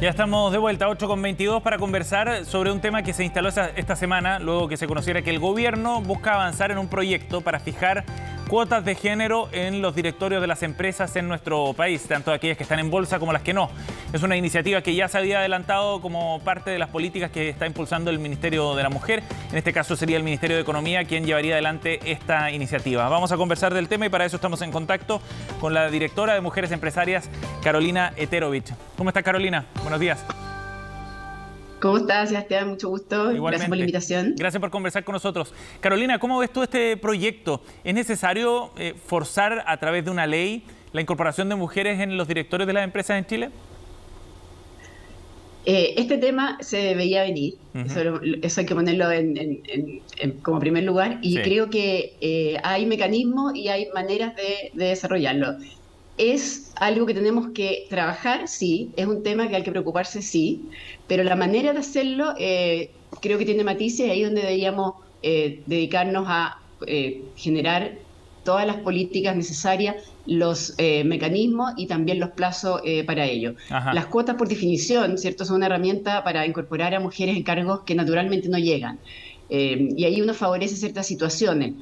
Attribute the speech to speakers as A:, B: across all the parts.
A: Ya estamos de vuelta, 8:22, para conversar sobre un tema que se instaló esta semana, luego que se conociera que el gobierno busca avanzar en un proyecto para fijar cuotas de género en los directorios de las empresas en nuestro país, tanto aquellas que están en bolsa como las que no. Es una iniciativa que ya se había adelantado como parte de las políticas que está impulsando el Ministerio de la Mujer. En este caso sería el Ministerio de Economía quien llevaría adelante esta iniciativa. Vamos a conversar del tema y para eso estamos en contacto con la directora de Mujeres Empresarias, Carolina Eterovich. ¿Cómo está, Carolina? Buenos días.
B: ¿Cómo estás, Sebastián? Mucho gusto.
A: Igualmente.
B: Gracias por la invitación.
A: Gracias por conversar con nosotros. Carolina, ¿cómo ves tú este proyecto? ¿Es necesario forzar a través de una ley la incorporación de mujeres en los directorios de las empresas en Chile?
B: Este tema se veía venir, eso hay que ponerlo como primer lugar, y
A: Sí.
B: creo que hay mecanismos y hay maneras de desarrollarlo. Es algo que tenemos que trabajar, sí, es un tema que hay que preocuparse, sí, pero la manera de hacerlo creo que tiene matices, ahí es donde deberíamos dedicarnos a generar todas las políticas necesarias, los mecanismos y también los plazos para ello.
A: Ajá.
B: Las cuotas, por definición, ¿cierto?, son una herramienta para incorporar a mujeres en cargos que naturalmente no llegan. Y ahí uno favorece ciertas situaciones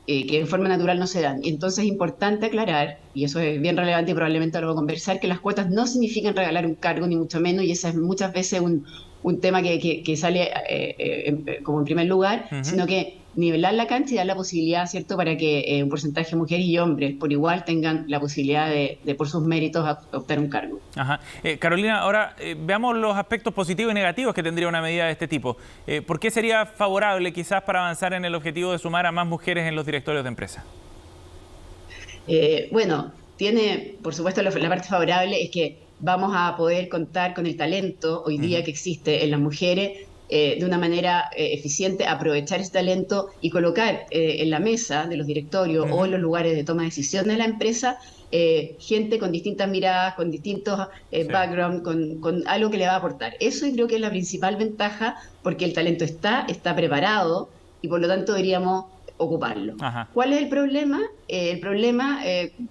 B: que en forma natural no se dan. Entonces es importante aclarar, y eso es bien relevante y probablemente lo voy a conversar, que las cuotas no significan regalar un cargo, ni mucho menos, y ese es muchas veces un tema que sale como en primer lugar, sino que nivelar la cancha y dar la posibilidad, ¿cierto?, para que un porcentaje de mujeres y hombres por igual tengan la posibilidad de por sus méritos, optar un cargo.
A: Ajá. Carolina, ahora veamos los aspectos positivos y negativos que tendría una medida de este tipo. ¿Por qué sería favorable quizás para avanzar en el objetivo de sumar a más mujeres en los directorios de empresas?
B: Bueno, tiene, por supuesto, la parte favorable es que vamos a poder contar con el talento hoy día que existe en las mujeres de una manera eficiente, aprovechar ese talento y colocar en la mesa de los directorios o en los lugares de toma de decisiones de la empresa gente con distintas miradas, con distintos backgrounds, con algo que le va a aportar. Eso yo creo que es la principal ventaja, porque el talento está preparado y por lo tanto deberíamos ocuparlo.
A: Ajá.
B: ¿Cuál es el problema? El problema,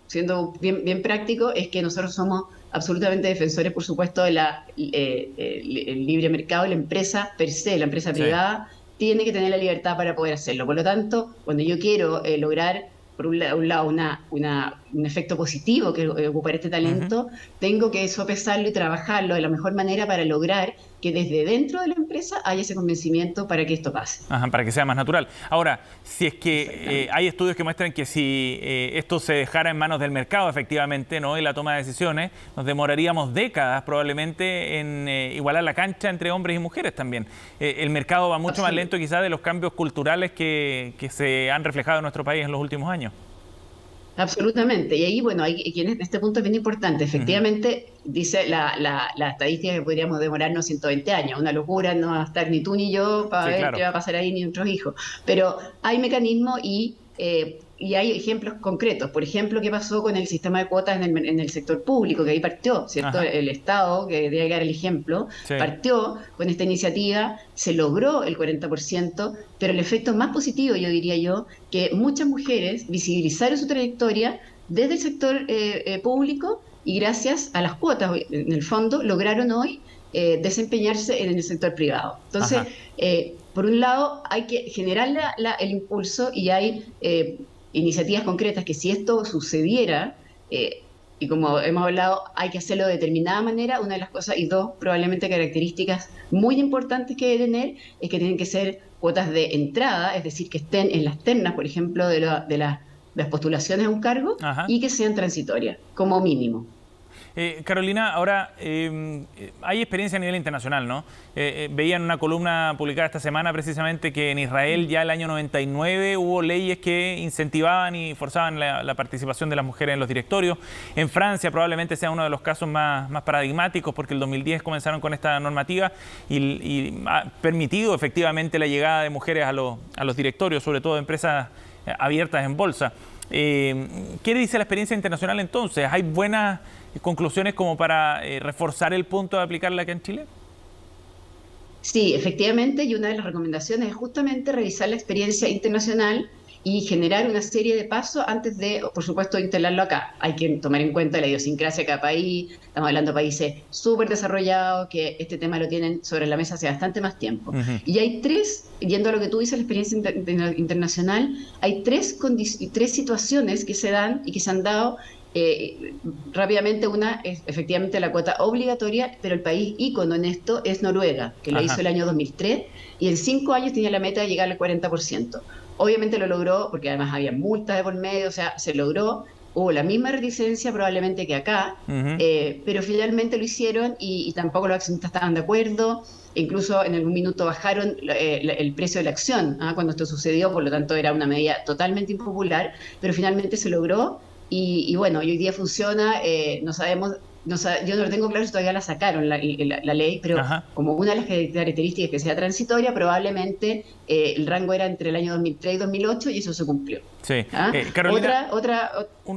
B: siendo bien práctico, es que nosotros somos absolutamente defensores, por supuesto, de el libre mercado. La empresa per se, la empresa privada, tiene que tener la libertad para poder hacerlo. Por lo tanto, cuando yo quiero lograr, por un lado, un efecto positivo que ocupar este talento, tengo que sopesarlo y trabajarlo de la mejor manera para lograr que desde dentro de la empresa haya ese convencimiento para que esto pase.
A: Ajá, para que sea más natural. Ahora, si es que hay estudios que muestran que si esto se dejara en manos del mercado, efectivamente, ¿no?, y la toma de decisiones, nos demoraríamos décadas probablemente en igualar la cancha entre hombres y mujeres también. El mercado va mucho más lento quizás de los cambios culturales que se han reflejado en nuestro país en los últimos años.
B: Absolutamente. Y ahí, bueno, este punto es bien importante. Efectivamente, dice la estadística que podríamos demorarnos 120 años. Una locura, no va a estar ni tú ni yo para ver qué va a pasar ahí, ni nuestros hijos. Pero hay mecanismos y hay ejemplos concretos. Por ejemplo, ¿qué pasó con el sistema de cuotas en el sector público? Que ahí partió, ¿cierto? El Estado, que debe dar el ejemplo, partió con esta iniciativa, se logró el 40%, pero el efecto más positivo, yo diría yo, que muchas mujeres visibilizaron su trayectoria desde el sector público y gracias a las cuotas, en el fondo, lograron hoy desempeñarse en el sector privado. Entonces, por un lado, hay que generar el impulso y hay iniciativas concretas que si esto sucediera, y como hemos hablado, hay que hacerlo de determinada manera, una de las cosas, y dos, probablemente características muy importantes que debe tener, es que tienen que ser cuotas de entrada, es decir, que estén en las ternas, por ejemplo, de las postulaciones a un cargo, y que sean transitorias, como mínimo.
A: Carolina, ahora hay experiencia a nivel internacional, ¿no? Veía en una columna publicada esta semana precisamente que en Israel ya el año 99 hubo leyes que incentivaban y forzaban la participación de las mujeres en los directorios. En Francia probablemente sea uno de los casos más paradigmáticos, porque el 2010 comenzaron con esta normativa y ha permitido efectivamente la llegada de mujeres a los directorios, sobre todo de empresas abiertas en bolsa. ¿Qué dice la experiencia internacional entonces? ¿Hay buenas conclusiones como para reforzar el punto de aplicarla acá en Chile?
B: Sí, efectivamente, y una de las recomendaciones es justamente revisar la experiencia internacional y generar una serie de pasos antes de, por supuesto, instalarlo acá. Hay que tomar en cuenta la idiosincrasia de cada país. Estamos hablando de países súper desarrollados que este tema lo tienen sobre la mesa hace bastante más tiempo. Y hay tres, yendo a lo que tú dices, la experiencia internacional, hay tres situaciones que se dan y que se han dado rápidamente. Una es efectivamente la cuota obligatoria, pero el país ícono en esto es Noruega, que lo hizo el año 2003 y en 5 años tenía la meta de llegar al 40%. Obviamente lo logró, porque además había multas de por medio, o sea, se logró. Hubo la misma reticencia probablemente que acá, pero finalmente lo hicieron y tampoco los accionistas estaban de acuerdo. Incluso en algún minuto bajaron el precio de la acción cuando esto sucedió, por lo tanto era una medida totalmente impopular, pero finalmente se logró. Y bueno, hoy día funciona, no sabemos, yo no lo tengo claro si todavía la sacaron la ley, pero como una de las características que sea transitoria, probablemente el rango era entre el año 2003 y 2008 y eso se cumplió.
A: Sí.
B: Carolina,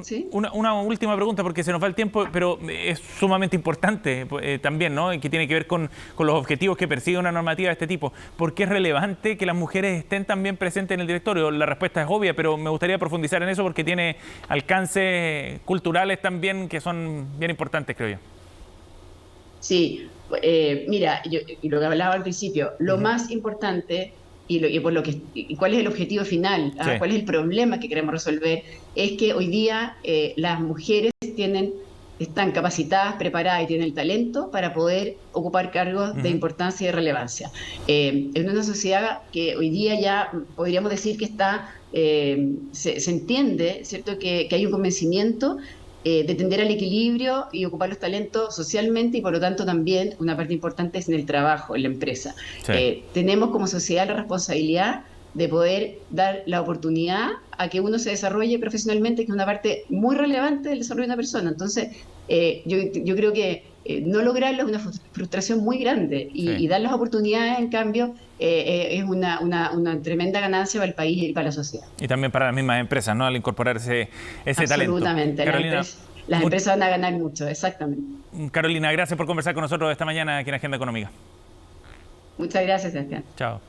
A: ¿sí? Una última pregunta porque se nos va el tiempo, pero es sumamente importante también, ¿no? Que tiene que ver con los objetivos que persigue una normativa de este tipo. ¿Por qué es relevante que las mujeres estén también presentes en el directorio? La respuesta es obvia, pero me gustaría profundizar en eso porque tiene alcances culturales también que son bien importantes, creo yo.
B: Sí, mira, y lo que hablaba al principio, lo más importante y cuál es el objetivo final, cuál es el problema que queremos resolver, es que hoy día las mujeres están capacitadas, preparadas y tienen el talento para poder ocupar cargos de importancia y de relevancia. En una sociedad que hoy día ya podríamos decir que se entiende, ¿cierto?, que hay un convencimiento de tender al equilibrio y ocupar los talentos socialmente y por lo tanto también una parte importante es en el trabajo, en la empresa. Sí. Tenemos como sociedad la responsabilidad de poder dar la oportunidad a que uno se desarrolle profesionalmente, que es una parte muy relevante del desarrollo de una persona. Entonces, yo creo que no lograrlo es una frustración muy grande y dar las oportunidades, en cambio, es una tremenda ganancia para el país y para la sociedad.
A: Y también para las mismas empresas, ¿no? Al incorporar ese talento.
B: Absolutamente. Las empresas van a ganar mucho, exactamente.
A: Carolina, gracias por conversar con nosotros esta mañana aquí en Agenda Económica.
B: Muchas gracias, Sebastián.
A: Chao.